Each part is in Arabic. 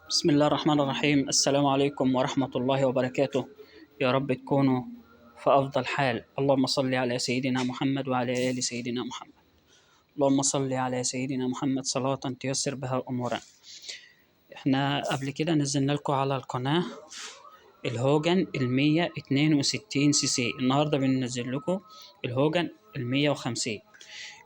بسم الله الرحمن الرحيم. السلام عليكم ورحمة الله وبركاته. يا رب تكونوا في أفضل حال. اللهم صل على سيدنا محمد وعلى آل سيدنا محمد. اللهم صل على سيدنا محمد صلاة تيسر بها أمورنا. احنا قبل كده نزلنا لكم على القناة الهوجن 162 سي سي. النهاردة بننزل لكم الهوجن 150.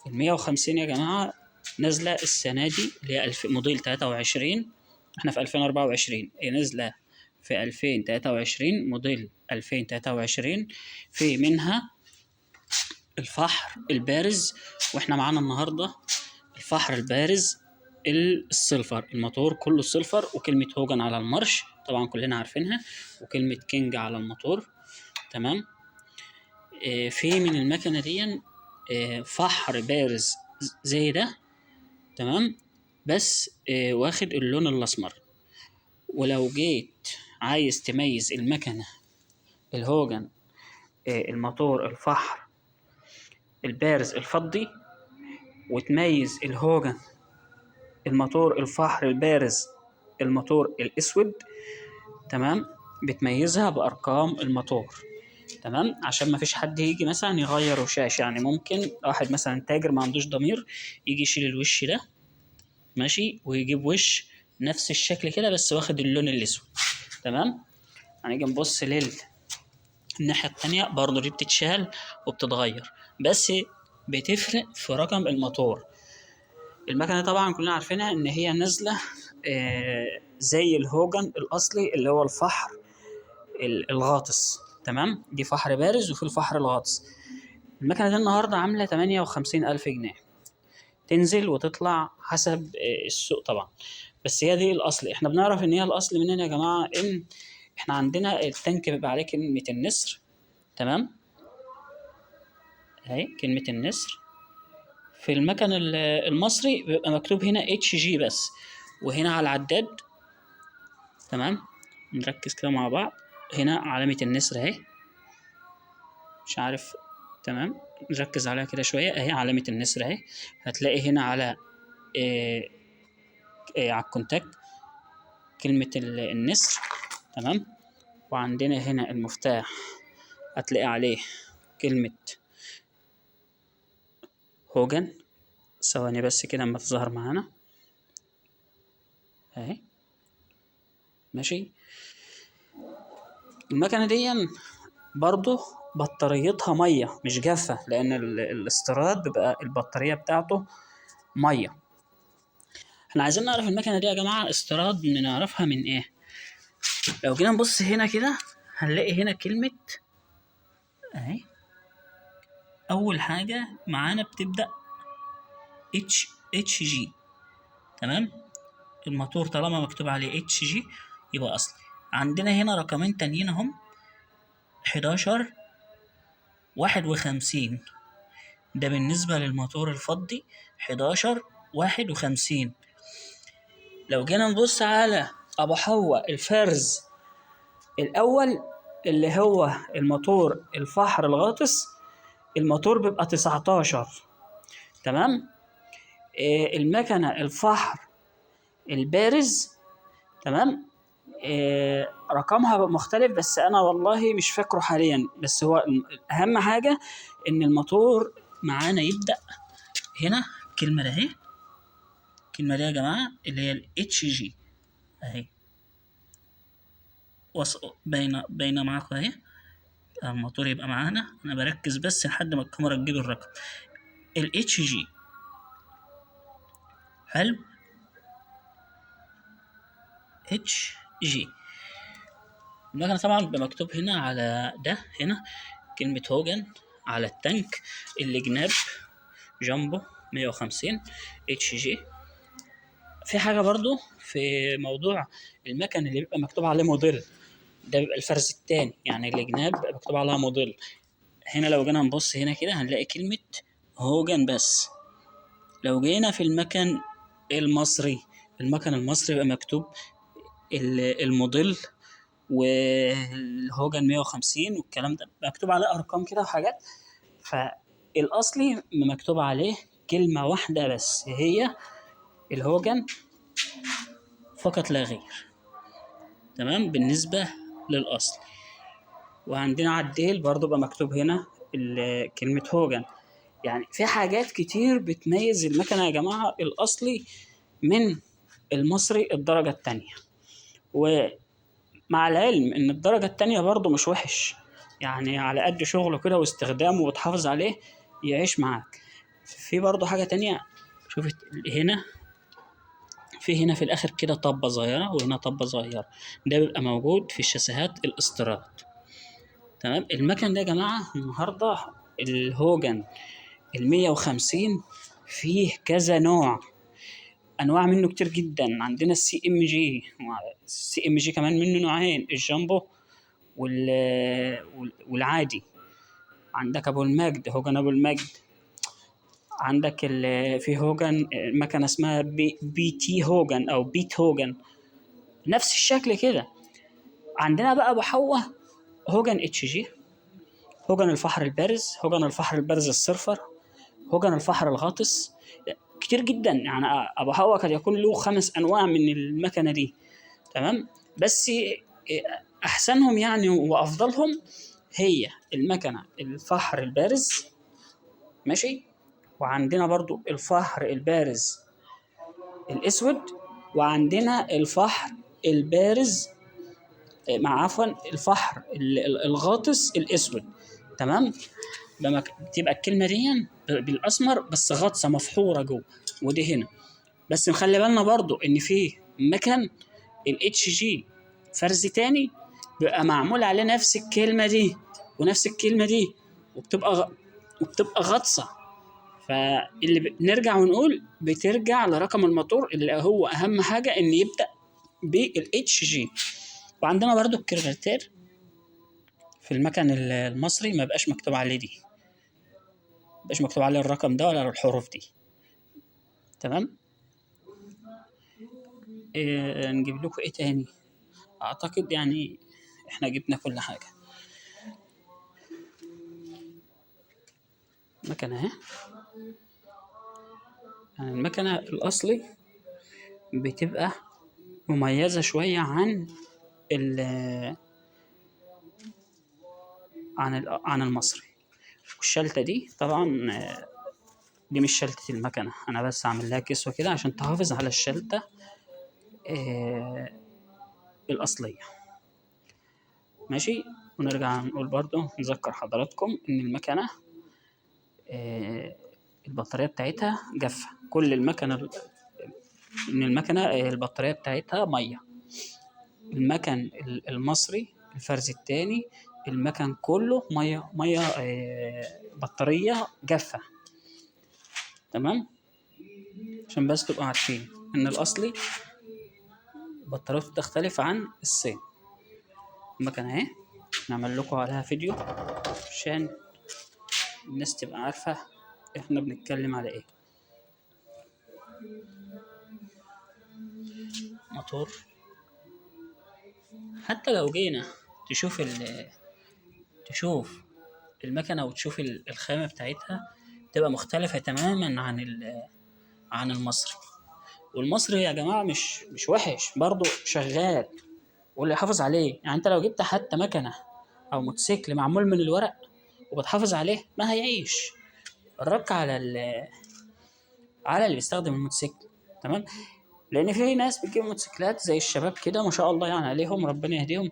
150 يا جماعة نازلة السنة دي اللي هي موديل 23. احنا في 2024، هي نازلة في 2023 موديل 2023. في منها الفحر البارز، واحنا معانا النهاردة الفحر البارز السيلفر. الموتور كله سيلفر، وكلمة هوجن على المارش طبعا كلنا عارفينها، وكلمة كينج على الموتور. تمام. في من المكنة دي فحر بارز زي ده. تمام. بس واخد اللون الأسمر. ولو جيت عايز تميز المكنة الهوجن الموتور الفحر البارز الفضي، وتميز الهوجن الموتور الفحر البارز الموتور الأسود، تمام، بتميزها بأرقام الموتور. تمام، عشان ما فيش حد يجي مثلا يغير وشاش. يعني ممكن واحد مثلا تاجر ما عندوش ضمير يجي يشيل الوش ده، ماشي، ويجيب وش نفس الشكل كده بس واخد اللون الأسود. تمام. هنيجي نبص الناحية التانية برضه دي بتتشال وبتتغير، بس بتفرق في رقم الموتور. المكنة طبعا كلنا عارفينها ان هي نازلة زي الهوجن الاصلي اللي هو الفحر الغاطس. تمام، دي فحر بارز وفي الفحر الغاطس. المكنة دي النهاردة عاملة 58,000 جنيه، تنزل وتطلع حسب السوق طبعا. بس هي دي الاصل. احنا بنعرف ان هي الاصل منين يا جماعة؟ ان احنا عندنا التانك بيبقى عليه كلمة النسر. تمام، اهي كلمة النسر. في المكن المصري بيبقى مكتوب هنا اتش جي بس، وهنا على العداد. تمام، نركز كده مع بعض. هنا علامة النسر اهي، مش عارف. تمام، نركز عليها كده شوية. اهي علامة النسر اهي. هتلاقي هنا على على الكونتاكت كلمة النسر. تمام، وعندنا هنا المفتاح هتلاقي عليه كلمة هوجن. ثواني بس كده اما تظهر معانا اهي، ماشي. المكنة دي برضو بطاريتها مية مش جافة، لأن الاستيراد بيبقى البطارية بتاعته مية. احنا عايزين نعرف المكنة دي يا جماعة استيراد نعرفها من ايه. لو جينا نبص هنا كده هنلاقي هنا كلمة اهي. أول حاجة معانا بتبدأ اتش جي. تمام، الموتور طالما مكتوب عليه اتش جي يبقى أصلي. عندنا هنا رقمين تانيين اهم، 11 51. ده بالنسبة للموتور الفضي 11 51. لو جينا نبص على أبو حواء الفرز الأول اللي هو الموتور الفحر الغاطس، الموتور بيبقى 19. تمام. المكنة الفحر البارز، تمام، رقمها مختلف بس أنا والله مش فاكره حاليا. بس هو أهم حاجة إن الموتور معانا يبدأ هنا الكلمة ده اهي. الكلمة دي يا جماعة اللي هي ال HG اهي، باينة معاكم اهي. الموتور يبقى معانا، انا بركز بس لحد ما الكاميرا تجيب الرقم. ال HG حلو. HG المكنة طبعا بمكتوب هنا على ده هنا كلمة هوجن على التانك اللي جناب جامبو 150 HG. في حاجة برضو في موضوع المكن اللي بيبقى مكتوب عليه موديل، ده بيبقى الفرز التاني، يعني الجناب بيبقى مكتوب عليها موديل. هنا لو جينا نبص هنا كده هنلاقي كلمة هوجن بس. لو جينا في المكن المصري، المكن المصري بيبقى مكتوب الموديل والهوجن 150 والكلام ده مكتوب عليه أرقام كده وحاجات. فالأصلي مكتوب عليه كلمة واحدة بس، هي الهوجن فقط لا غير. تمام بالنسبة للأصل. وعندنا على الديل برضو بقى مكتوب هنا كلمة هوجن. يعني في حاجات كتير بتميز المكنة يا جماعة الأصلي من المصري الدرجة التانية. ومع العلم إن الدرجة التانية برضو مش وحش، يعني على قد شغله كده واستخدامه وتحافظ عليه يعيش معاك. في برضو حاجة تانية، شوفت هنا، في الآخر كده طبة صغيرة وهنا طبة صغيرة، ده بيبقى موجود في الشاسيهات الاستيراد. تمام. المكن ده يا جماعة النهاردة الهوجن 150 فيه كذا نوع، انواع منه كتير جدا. عندنا السي ام جي كمان منه نوعين، الجامبو والعادي. عندك ابو المجد، هوجن ابو المجد. عندك في هوجن مكنه اسمها بي تي هوجن او بيت هوجن، نفس الشكل كده. عندنا بقى ابو حوا هوجن اتش جي، هوجن الفحر البارز، هوجن الفحر البارز الصرفر، هوجن الفحر الغاطس. كتير جدا يعني. ابو حوا قد يكون له 5 انواع من المكنه دي. تمام. بس احسنهم يعني وافضلهم هي المكنه الفحر البارز، ماشي. وعندنا برضو الفحر البارز الاسود، وعندنا الفحر البارز عفوا الفحر الغاطس الاسود. تمام. بتبقى الكلمه دي بالاسمر بس غطسه مفحوره جوه، ودي هنا. بس نخلي بالنا برضو ان في مكن الاتش جي فرز تاني بيبقى معمول عليه نفس الكلمه دي ونفس الكلمه دي، وبتبقى غطسه. فاللي نرجع ونقول بترجع لرقم الموتور اللي هو اهم حاجه ان يبدا بالاتش جي. وعندنا برضو الكرفاتير في المكن المصري ما بقاش مكتوب عليه دي، ما بقاش مكتوب عليه الرقم ده ولا الحروف دي. تمام. نجيب لكم ايه تاني؟ اعتقد يعني احنا جبنا كل حاجه. مكنه اهي، يعني المكنه الاصلي بتبقى مميزه شويه ال عن المصري. والشلته دي طبعا دي مش شلته المكنه، انا بس اعمل لها كسوه كده عشان تحافظ على الشلته الاصليه. ماشي. ونرجع نقول برضو نذكر حضراتكم ان المكنه آه، البطاريه بتاعتها جافه. كل المكنه ان المكنه البطاريه بتاعتها ميه. المكن المصري الفرز التاني المكن كله ميه ميه، بطاريه جافه. تمام. عشان بس تبقوا عارفين ان الاصلي بطاريته تختلف عن الصين. المكنه اهي نعمل لكم عليها فيديو عشان الناس تبقى عارفه احنا بنتكلم على ايه. موتور، حتى لو جينا تشوف تشوف المكنه وتشوف الخامه بتاعتها تبقى مختلفه تماما عن المصري. والمصري يا جماعه مش وحش، برضه شغال. واللي يحافظ عليه، يعني انت لو جبت حتى مكنه او موتوسيكل معمول من الورق وبتحافظ عليه ما هيعيش. الرك على اللي بيستخدم الموتوسيكل. تمام. لان في ناس بتجيب موتوسيكلات زي الشباب كده ما شاء الله يعني عليهم ربنا يهديهم،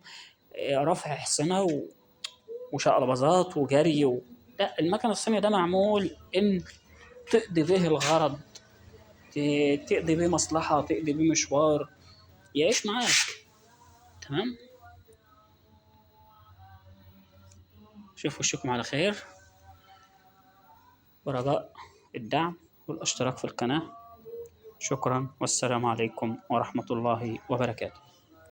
رفع حصنه وشقلباظات وجري لا، المكن الصيني ده معمول ان تقضي به الغرض، تقضي بيه مصلحه، تقضي بيه مشوار، يعيش معاك. تمام. شوفوا وشكم على خير، ورجاء الدعم والاشتراك في القناه. شكرا والسلام عليكم ورحمه الله وبركاته.